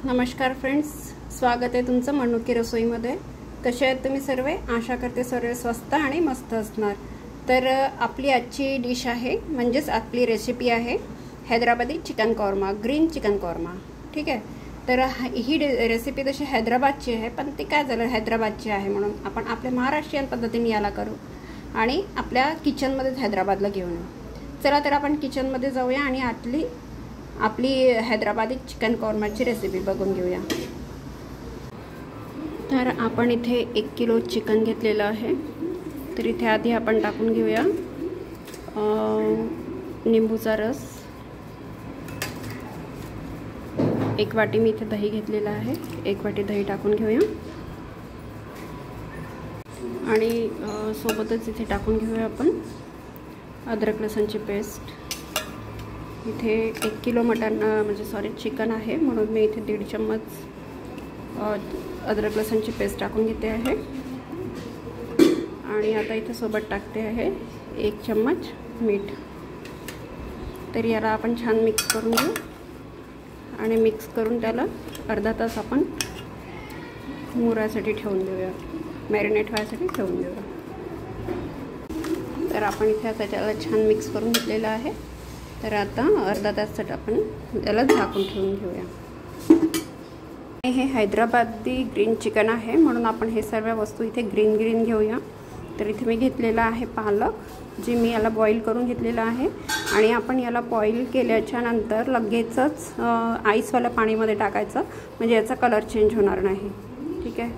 नमस्कार फ्रेंड्स, स्वागत आहे तुमचं मनुकी रसोईमध्ये। कसे आहेत तुम्ही सर्व? आशा करते सर्व स्वस्त आणि मस्त असणार। तर आपली आजची डिश आहे म्हणजेच आपली रेसिपी आहे Hyderabadi chicken korma, green chicken korma. ठीक आहे, तर ही रेसिपी तशी हैदराबादची आहे, पण ती काय झालं हैदराबादची आहे म्हणून आपण आपल्या महाराष्ट्रीयन पद्धतीने याला करू आणि आपल्या किचनमध्ये हैदराबादला घेऊन येऊ। चला तर आपण किचनमध्ये जाऊया आणि आपली हैदराबादी चिकन कौरमाची रेसिपी बघून घेऊया। तर आपण इथे 1 किलो चिकन घेतलेलं आहे। तर इथे आधी आपण टाकून घेऊया निंबूचा रस। 1 वाटी मी इथे दही घेतलेला आहे, 1 वाटी दही टाकून घेऊया आणि सोबतच इथे टाकून घेऊया आपण अद्रक लसूणची पेस्ट। इथे 1 किलो चिकन आहे म्हणून मी इथे 1.5 चम्मच अद्रक लसूणची पेस्ट टाकून घेते आहे आणि आता इथे सोबत टाकते आहे 1 चम्मच मीठ। तर याला आपण छान मिक्स करून घेऊ आणि मिक्स करून त्याला अर्धा तास आपण मुरासाठी ठेवून देऊया, मॅरिनेट व्हायसाठी ठेवून देऊया। तर आपण इथे आता त्याला छान मिक्स करून घेतलेलं आहे। तर आता अर्धा तासासाठी आपण त्याला झाकून ठेवून घेऊया। हे हैदराबादी ग्रीन चिकन आहे म्हणून आपण हे सर्व वस्तू इथे ग्रीन घेऊया। तर इथे मी घेतलेला आहे पालक, जे मी याला बॉईल करून घेतलेला आहे आणि आपण याला बॉईल केल्याच्या नंतर लगेचच आईसवाल्या पाणीमध्ये टाकायचं, म्हणजे याचा कलर चेंज होणार नाही। ठीक आहे,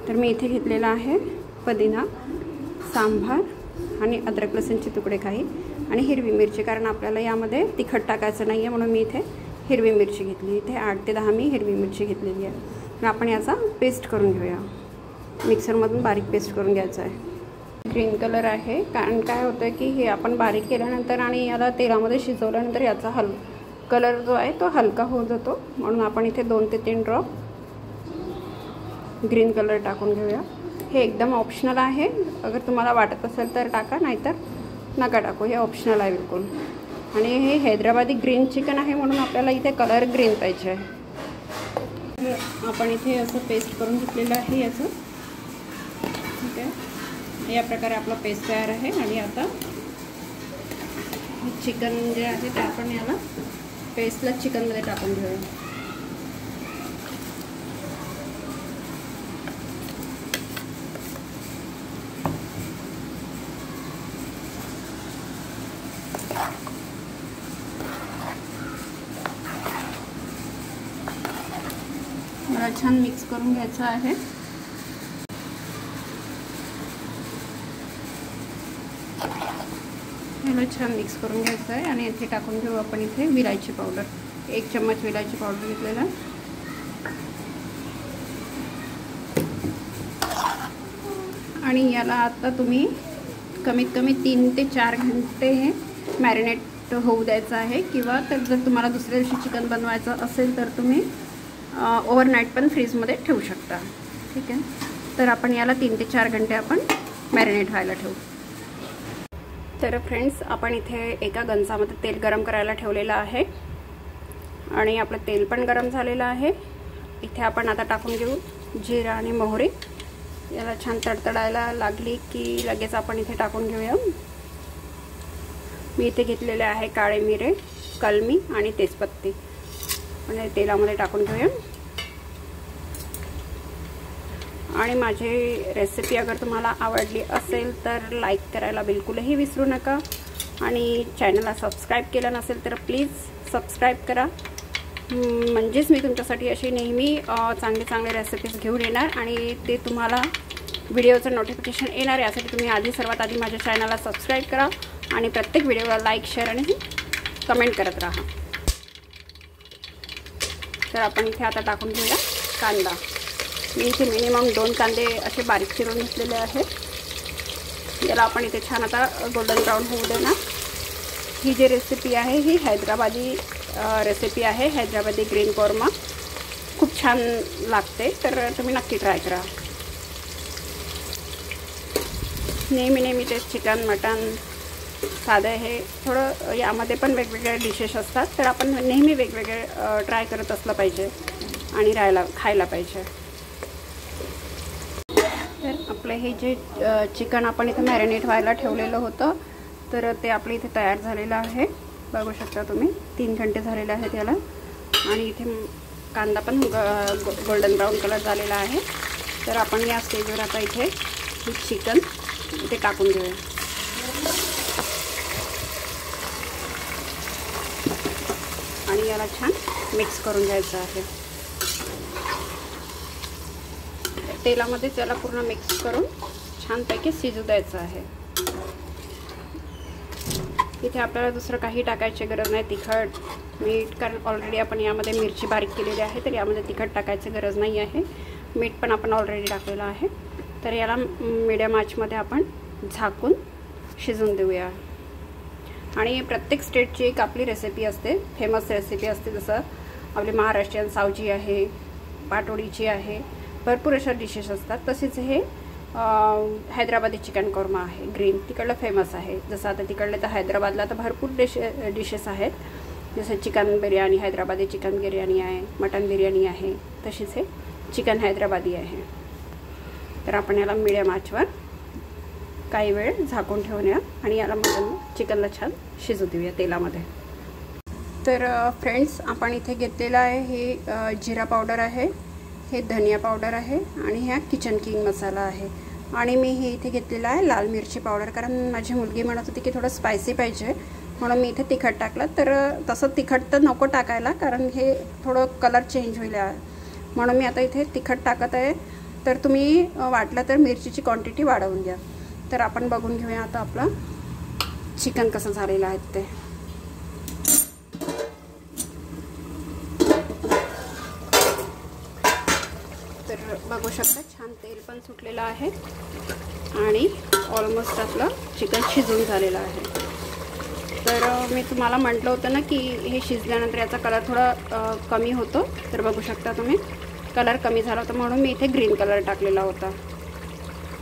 तर मी इथे घेतलेला आहे पुदिना, सांबार आणि अद्रक लसूणचे तुकडे काही आणि हिरवी मिरची, कारण आपल्याला यामध्ये तिखट टाकायचं नाही आहे म्हणून मी इथे हिरवी मिरची घेतली। इथे 8 ते 10 मी हिरवी मिरची घेतलेली आहे। तर आपण याचा पेस्ट करून घेऊया, मिक्सरमधून बारीक पेस्ट करून घ्यायचं आहे। ग्रीन कलर आहे कारण काय होतं की हे आपण बारीक केल्यानंतर आणि याला तेलामध्ये शिजवल्यानंतर याचा कलर जो आहे तो हलका होत जातो, म्हणून आपण इथे 2 ते 3 ड्रॉप ग्रीन कलर टाकून घेऊया। हे एकदम ऑप्शनल आहे, अगर तुम्हाला वाटत असेल तर टाका, नाहीतर नका टाकू, हे ऑप्शनल आहे बिलकुल। आणि हे हैदराबादी ग्रीन चिकन आहे म्हणून आपल्याला इथे कलर ग्रीन पाहिजे आहे। आपण इथे असं पेस्ट करून घेतलेलं आहे याचं। ठीक आहे, या प्रकारे आपला पेस्ट तयार आहे आणि आता चिकन जे आहे ते आपण याला पेस्टला चिकनमध्ये टाकून घेऊया। मला छान मिक्स करून घ्यायचं आहे। याला छान मिक्स करून घ्यायचं आहे आणि इथे टाकून घेऊ आपण इथे विलायची पावडर, 1 चम्मच विलायची पावडर घेतलेला आहे। आणि याला आता तुम्ही कमीत कमी 3 ते 4 घंटे हे मॅरिनेट होऊ द्यायचं आहे, किंवा तर जर तुम्हाला दुसऱ्या दिवशी चिकन बनवायचं असेल तर तुम्ही ओव्हरनाईट पण फ्रीजमध्ये ठेवू शकता। ठीक आहे, तर आपण याला 3 ते 4 घंटे आपण मॅरिनेट व्हायला ठेवू। तर फ्रेंड्स, आपण इथे एका गंजामध्ये तेल गरम करायला ठेवलेलं आहे आणि आपलं तेल पण गरम झालेलं आहे। इथे आपण आता टाकून घेऊ जिरा आणि मोहरी। याला छान तडतडायला लागली की लगेच आपण इथे टाकून घेऊया, मी इथे घेतलेले आहे काळे मिरे, कलमी आणि तेजपत्ती, आणि तेलामध्ये टाकून घेऊया। आणि माझी रेसिपी अगर तुम्हाला आवडली असेल तर लाईक करायला बिलकुलही विसरू नका आणि चॅनलला सबस्क्राईब केलं नसेल तर प्लीज सबस्क्राईब करा, म्हणजेच मी तुमच्यासाठी अशी नेहमी चांगले रेसिपीज घेऊन येणार आणि ते तुम्हाला व्हिडिओचं नोटिफिकेशन येणार। यासाठी तुम्ही सर्वात आधी माझ्या चॅनलला सबस्क्राईब करा आणि प्रत्येक व्हिडिओला लाईक, शेअर आणि कमेंट करत राहा। तर आपण इथे आता टाकून घेऊया कांदा। मी इथे मिनिमम 2 कांदे असे बारीक चिरून घेतलेले आहेत। याला आपण इथे छान आता गोल्डन ब्राऊन होऊ देणार। ही जी रेसिपी आहे ही हैदराबादी रेसिपी आहे, हैदराबादी ग्रीन कौरमा, खूप छान लागते, तर तुम्ही नक्की ट्राय करा। नेहमी ते चिकन, मटन, साधं हे थोडं यामध्ये पण वेगवेगळे डिशेस असतात, तर आपण नेहमी वेगवेगळे ट्राय करत असलं पाहिजे। आणि खायला पाहिजे। तर आपलं हे जे चिकन आपण इथे मॅरिनेट व्हायला ठेवलेलं होतं तर ते आपलं इथे तयार झालेलं आहे। बघू शकता तुम्ही 3 घंटे झालेले आहेत याला। आणि इथे कांदा पण गोल्डन ब्राऊन कलर झालेला आहे। तर आपण या स्टेजवर आता इथे हे चिकन इथे टाकून घेऊया आणि याला छान मिक्स करून घ्यायचं आहे। तेलामध्ये त्याला पूर्ण मिक्स करून छानपैकी शिजू द्यायचं आहे। इथे आपल्याला दुसरं काही टाकायची गरज नाही, तिखट मीठ, कारण ऑलरेडी आपण यामध्ये मिरची बारीक केलेली आहे तर यामध्ये तिखट टाकायची गरज नाही आहे। मीठ पण आपण ऑलरेडी टाकलेलं आहे। तर याला मीडियम आचमध्ये आपण झाकून शिजून देऊया। आणि प्रत्येक स्टेटची एक आपली रेसिपी असते, फेमस रेसिपी असते। जसं आपली महाराष्ट्रीयन सावजी आहे, पाटोडीची आहे, भरपूर अशा डिशेस असतात। तसेच हे हैदराबादी चिकन कोरमा आहे, ग्रीन, तिकडलं फेमस आहे। जसं आता तिकडले तर हैदराबादला तर भरपूर डिशेस आहेत, जसं चिकन बिर्याणी, हैदराबादी चिकन बिर्याणी आहे, मटन बिर्याणी आहे, तशीच हे चिकन हैदराबादी आहे। तर आपण याला मीडियम आचवर काही वेळ झाकून ठेवूया आणि याला चिकनला छान शिजू देऊया तेलामध्ये। तर फ्रेंड्स, आपण इथे घेतलेला आहे हे जिरा पावडर आहे, हे धनिया पावडर आहे आणि ह्या किचन किंग मसाला आहे। आणि मी हे इथे घेतलेला आहे लाल मिरची पावडर, कारण माझी मुलगी म्हणत होती की थोडं स्पायसी पाहिजे म्हणून मी इथे तिखट टाकलं। तर तसं तिखट तर नको टाकायला, कारण हे थोडं कलर चेंज होईल म्हणून मी आता इथे तिखट टाकत आहे। तर तुम्ही वाटलं तर मिरचीची क्वांटिटी वाढवून घ्या। तर आपण बघून घेऊया आता आपलं चिकन कसं झालेलं आहे ते। तर बघू शकता छान तेल पण सुटलेलं आहे आणि ऑलमोस्ट आपलं चिकन शिजून झालेलं आहे। तर मी तुम्हाला म्हटलं होतं ना की हे शिजल्यानंतर याचा कलर थोडा कमी होतो। तर बघू शकता तुम्ही कलर कमी झाला होता म्हणून मी इथे ग्रीन कलर टाकलेला होता।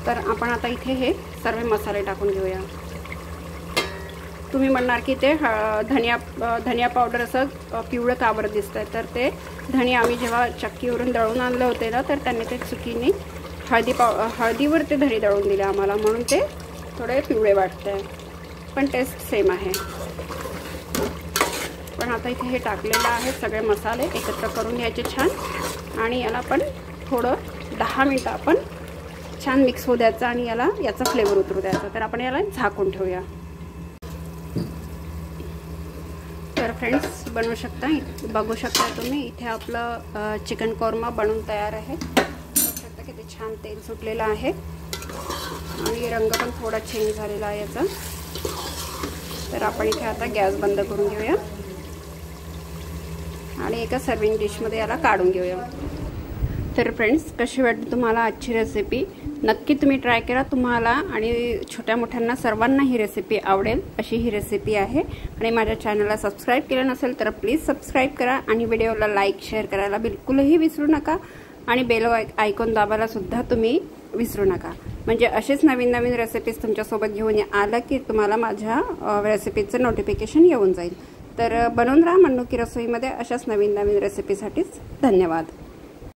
तर आपण आता इथे हे सर्व मसाले टाकून घेऊया। तुम्ही म्हणणार की ते धनिया पावडर असं पिवळं का बरं दिसतंय, तर ते धनिया आम्ही जेव्हा चक्कीवरून दळून आणले होते ना तर त्यांनी ते चुकीने हळदीवर ते धने दळून दिले आम्हाला, म्हणून ते थोडे पिवळे वाटते, पण टेस्ट सेम आहे। पण आता इथे हे टाकलेलं आहे सगळे मसाले एकत्र करून घ्यायचे छान आणि याला पण थोडं 10 मिनिटं आपण छान मिक्स होऊ द्यायचं आणि याचा फ्लेवर उतरू द्यायचा। तर आपण याला झाकून ठेवूया। तर फ्रेंड्स, बघू शकता तुम्ही इथे आपलं चिकन कोरमा बनून तयार आहे। बघू शकता किती छान तेल सुटलेलं आहे आणि रंग पण थोडा चेंज झालेला आहे याचा। तर आपण इथे आता गॅस बंद करून घेऊया आणि एका सर्विंग डिशमध्ये याला काढून घेऊया। तर फ्रेंड्स, कशी वाटली तुम्हाला आजची रेसिपी? नक्की तुम्ही ट्राय करा। तुम्हाला आणि छोट्या मोठ्यांना सर्वांना ही रेसिपी आवडेल अशी ही रेसिपी आहे। आणि माझ्या चॅनलला सबस्क्राईब केलं नसेल तर प्लीज सबस्क्राईब करा आणि व्हिडिओला लाईक शेअर करायला बिलकुलही विसरू नका आणि बेल आयकॉन दाबायला सुद्धा तुम्ही विसरू नका, म्हणजे असेच नवीन नवीन रेसिपीज तुमच्यासोबत घेऊन आलं की तुम्हाला माझ्या रेसिपीचं नोटिफिकेशन येऊन जाईल। तर बनवून राहा मन्नू की रसोईमध्ये अशाच नवीन नवीन रेसिपीसाठीच। धन्यवाद।